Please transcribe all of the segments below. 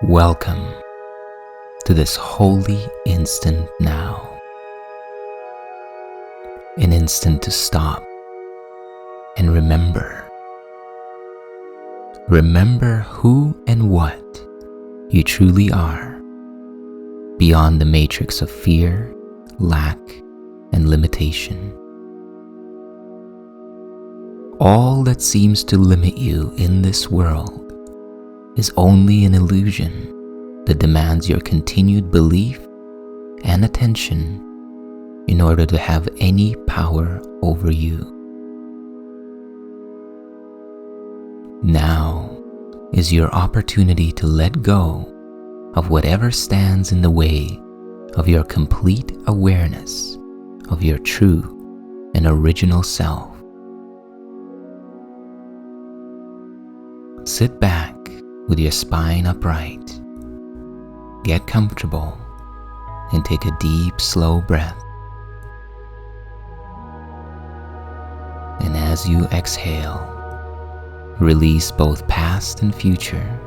Welcome to this holy instant now. An instant to stop and remember. Remember who and what you truly are, beyond the matrix of fear, lack, and limitation. All that seems to limit you in this world is only an illusion that demands your continued belief and attention in order to have any power over you. Now is your opportunity to let go of whatever stands in the way of your complete awareness of your true and original self. Sit back with your spine upright. Get comfortable and take a deep, slow breath. And as you exhale, release both past and future.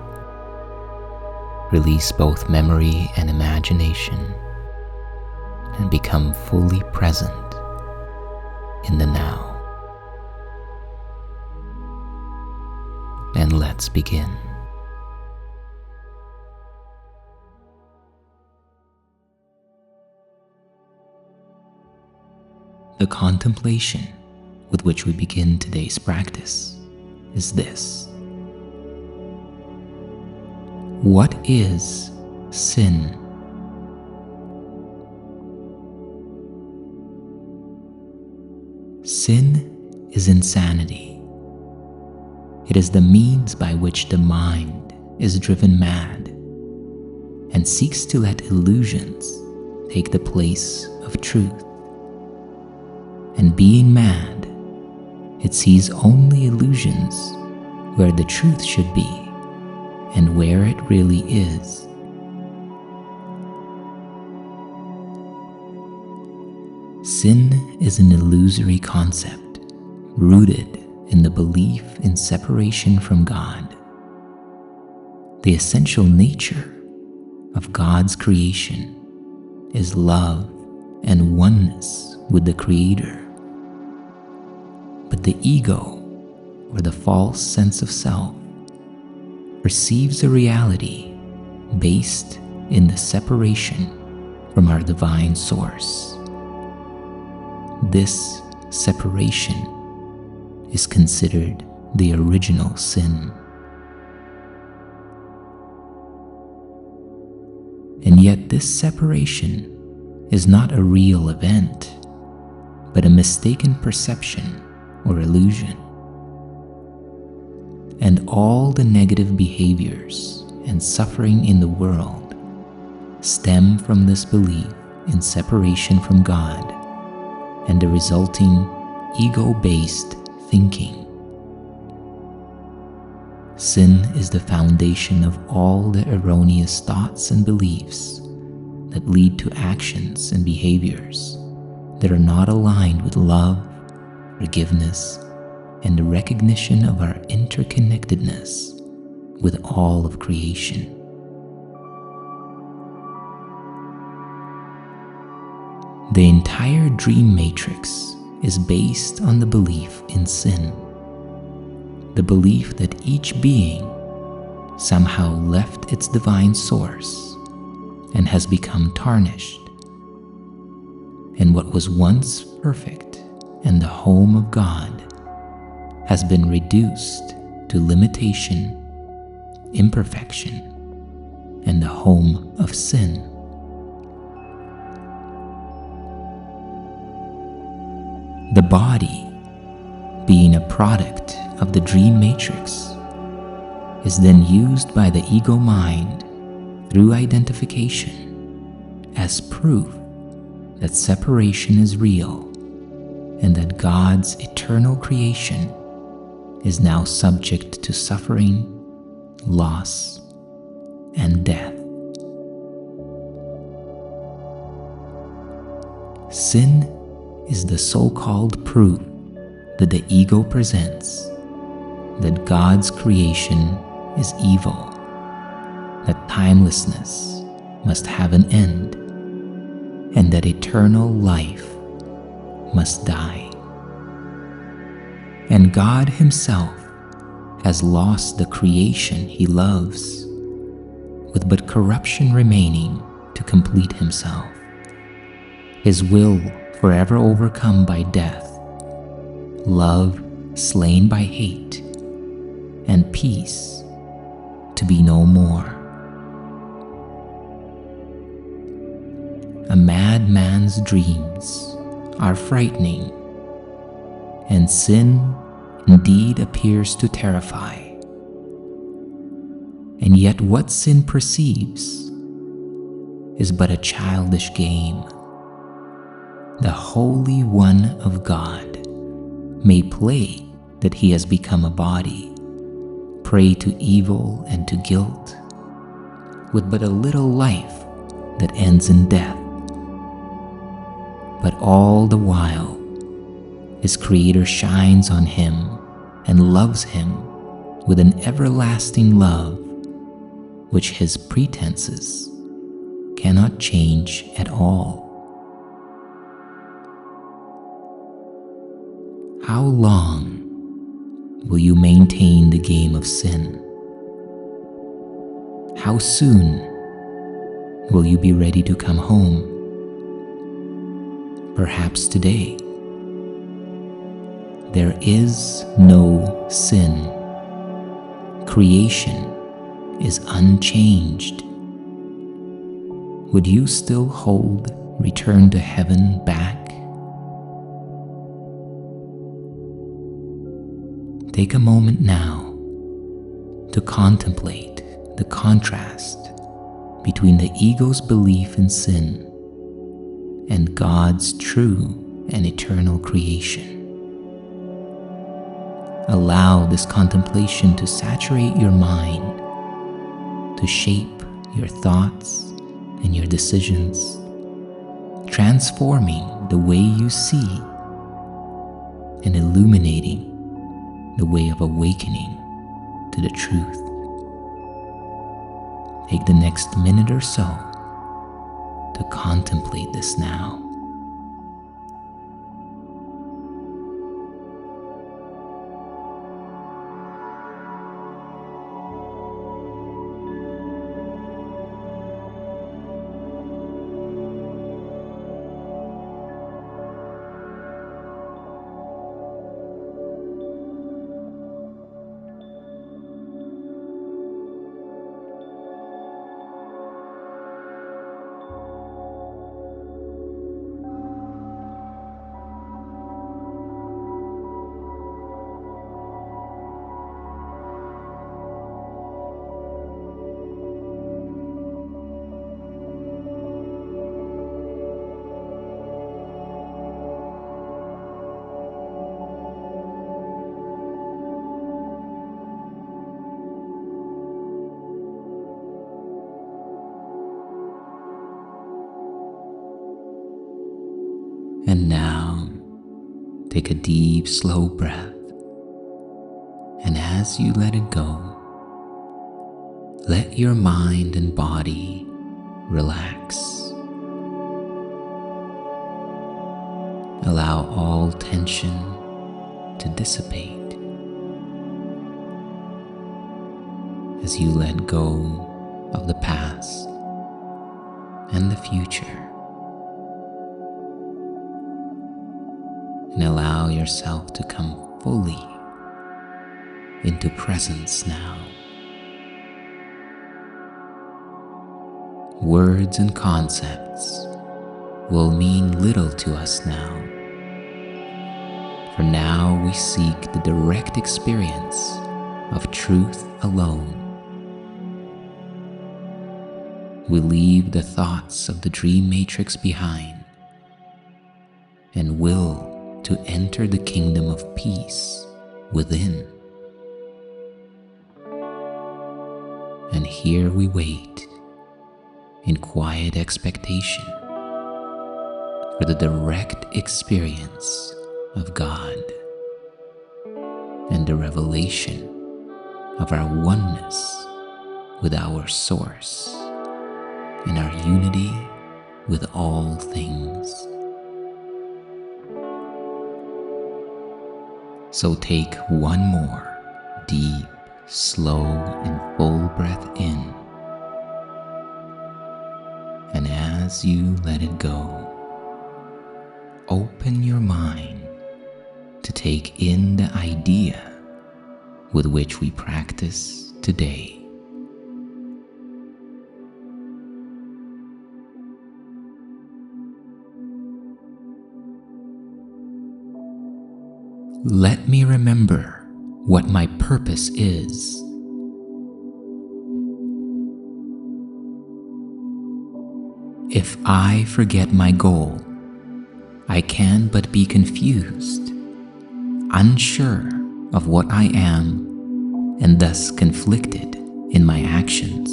Release both memory and imagination, and become fully present in the now. And let's begin. The contemplation with which we begin today's practice is this. What is sin? Sin is insanity. It is the means by which the mind is driven mad and seeks to let illusions take the place of truth. And being mad, it sees only illusions where the truth should be and where it really is. Sin is an illusory concept rooted in the belief in separation from God. The essential nature of God's creation is love and oneness with the Creator. But the ego, or the false sense of self, perceives a reality based in the separation from our divine source. This separation is considered the original sin. And yet this separation is not a real event, but a mistaken perception or illusion. And all the negative behaviors and suffering in the world stem from this belief in separation from God and the resulting ego-based thinking. Sin is the foundation of all the erroneous thoughts and beliefs that lead to actions and behaviors that are not aligned with love, forgiveness, and the recognition of our interconnectedness with all of creation. The entire dream matrix is based on the belief in sin, the belief that each being somehow left its divine source and has become tarnished, and what was once perfect and the home of God has been reduced to limitation, imperfection, and the home of sin. The body, being a product of the dream matrix, is then used by the ego mind through identification as proof that separation is real and that God's eternal creation is now subject to suffering, loss, and death. Sin is the so-called proof that the ego presents that God's creation is evil that timelessness must have an end, and that eternal life must die. And God Himself has lost the creation He loves, with but corruption remaining to complete Himself, His will forever overcome by death, love slain by hate, and peace to be no more. A madman's dreams are frightening, and sin indeed appears to terrify. And yet what sin perceives is but a childish game. The Holy One of God may play that He has become a body, prey to evil and to guilt, with but a little life that ends in death. But all the while, His Creator shines on him and loves him with an everlasting love, which his pretenses cannot change at all. How long will you maintain the game of sin? How soon will you be ready to come home? Perhaps today. There is no sin. Creation is unchanged. Would you still hold return to heaven back? Take a moment now to contemplate the contrast between the ego's belief in sin and God's true and eternal creation. Allow this contemplation to saturate your mind, to shape your thoughts and your decisions, transforming the way you see and illuminating the way of awakening to the truth. Take the next minute or so to contemplate this now. And now, take a deep, slow breath, and as you let it go, let your mind and body relax. Allow all tension to dissipate as you let go of the past and the future. And allow yourself to come fully into presence now. Words and concepts will mean little to us now, for now we seek the direct experience of truth alone. We leave the thoughts of the dream matrix behind and will to enter the kingdom of peace within. And here we wait in quiet expectation for the direct experience of God and the revelation of our oneness with our source and our unity with all things. So take one more deep, slow, and full breath in. And as you let it go, open your mind to take in the idea with which we practice today. Let me remember what my purpose is. If I forget my goal, I can but be confused, unsure of what I am, and thus conflicted in my actions.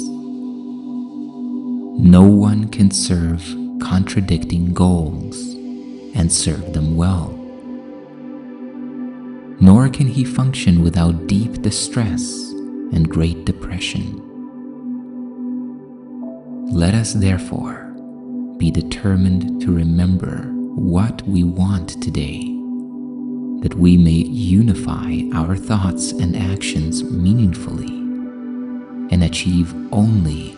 No one can serve contradicting goals and serve them well, nor can he function without deep distress and great depression. Let us therefore be determined to remember what we want today, that we may unify our thoughts and actions meaningfully and achieve only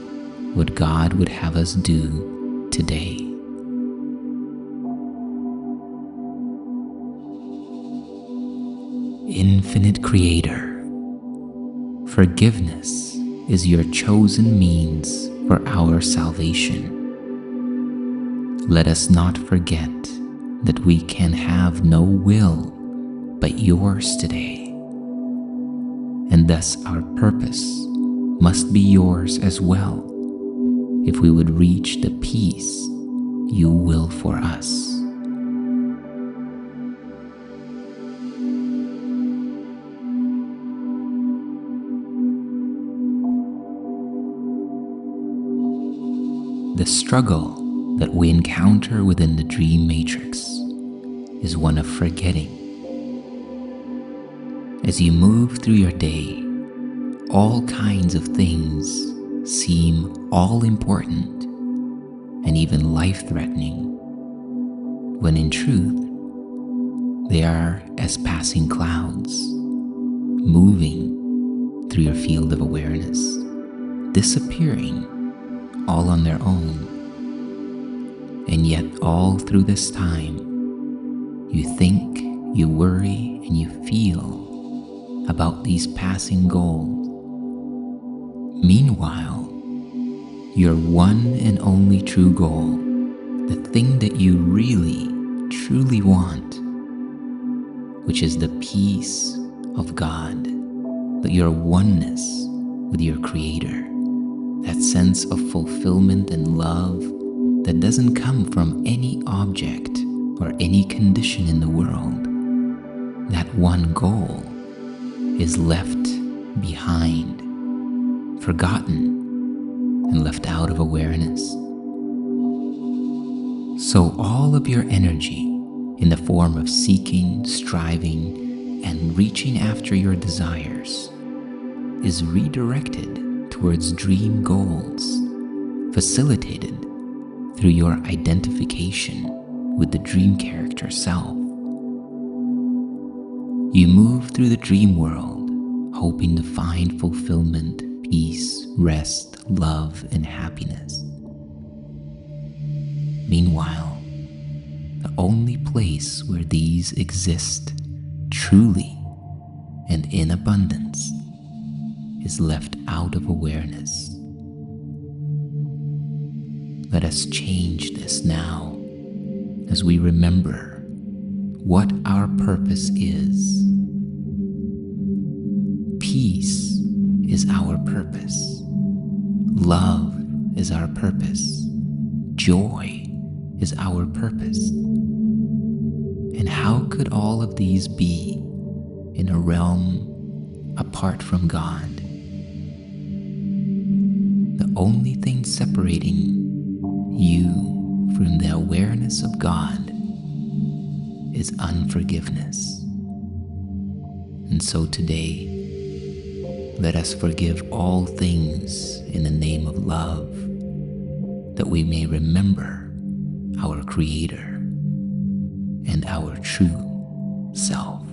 what God would have us do today. Infinite Creator, forgiveness is your chosen means for our salvation. Let us not forget that we can have no will but yours today, and thus our purpose must be yours as well, if we would reach the peace you will for us. The struggle that we encounter within the dream matrix is one of forgetting. As you move through your day, all kinds of things seem all important and even life-threatening, when in truth, they are as passing clouds, moving through your field of awareness, disappearing all on their own. And yet all through this time, you think, you worry, and you feel about these passing goals. Meanwhile, your one and only true goal, the thing that you really, truly want, which is the peace of God, your oneness with your Creator, that sense of fulfillment and love that doesn't come from any object or any condition in the world. That one goal is left behind, forgotten, and left out of awareness. So all of your energy in the form of seeking, striving, and reaching after your desires is redirected towards dream goals, facilitated through your identification with the dream character self. You move through the dream world, hoping to find fulfillment, peace, rest, love, and happiness. Meanwhile, the only place where these exist truly and in abundance is left out of awareness. Let us change this now as we remember what our purpose is. Peace is our purpose. Love is our purpose. Joy is our purpose. And how could all of these be in a realm apart from God? The only thing separating you from the awareness of God is unforgiveness. And so today, let us forgive all things love, that we may remember our Creator and our true self.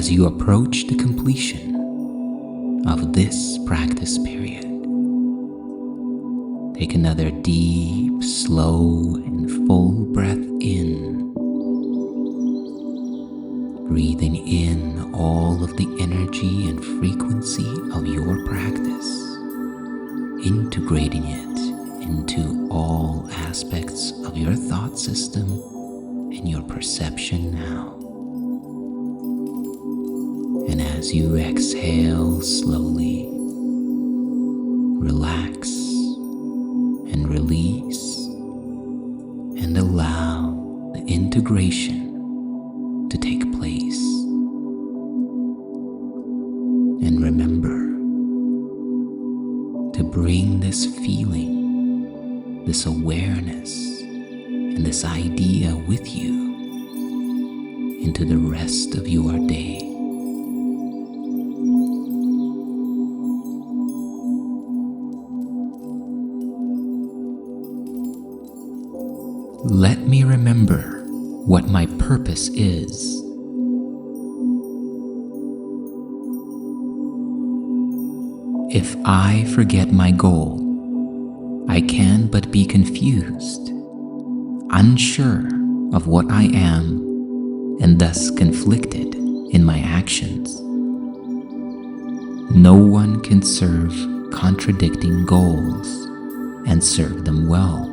as you approach the completion of this practice period. Take another deep, slow, and full breath in, breathing in all of the energy and frequency of your practice, integrating it into all aspects of your thought system and your perception now. And as you exhale slowly, relax and release and allow the integration to take place. And remember to bring this feeling, this awareness, and this idea with you into the rest of your day. Let me remember what my purpose is. If I forget my goal, I can but be confused, unsure of what I am, and thus conflicted in my actions. No one can serve contradicting goals and serve them well,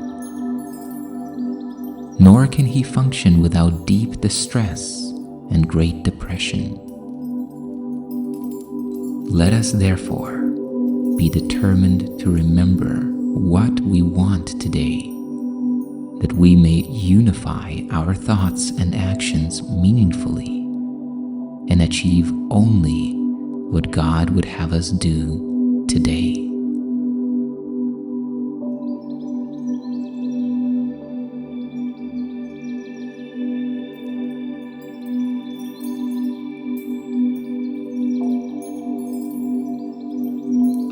nor can he function without deep distress and great depression. Let us therefore be determined to remember what we want today, that we may unify our thoughts and actions meaningfully and achieve only what God would have us do today.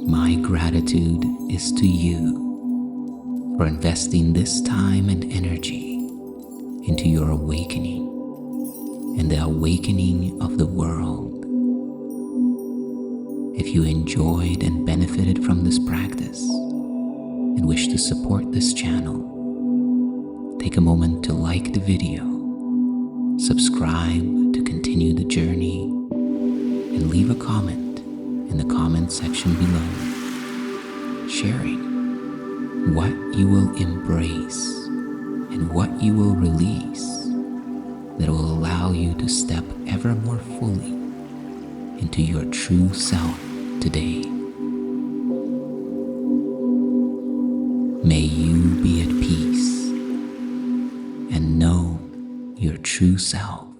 My gratitude is to you for investing this time and energy into your awakening and the awakening of the world. If you enjoyed and benefited from this practice and wish to support this channel, take a moment to like the video, subscribe to continue the journey, and leave a comment in the comment section below, sharing what you will embrace and what you will release that will allow you to step ever more fully into your true self today. May you be at peace and know your true self.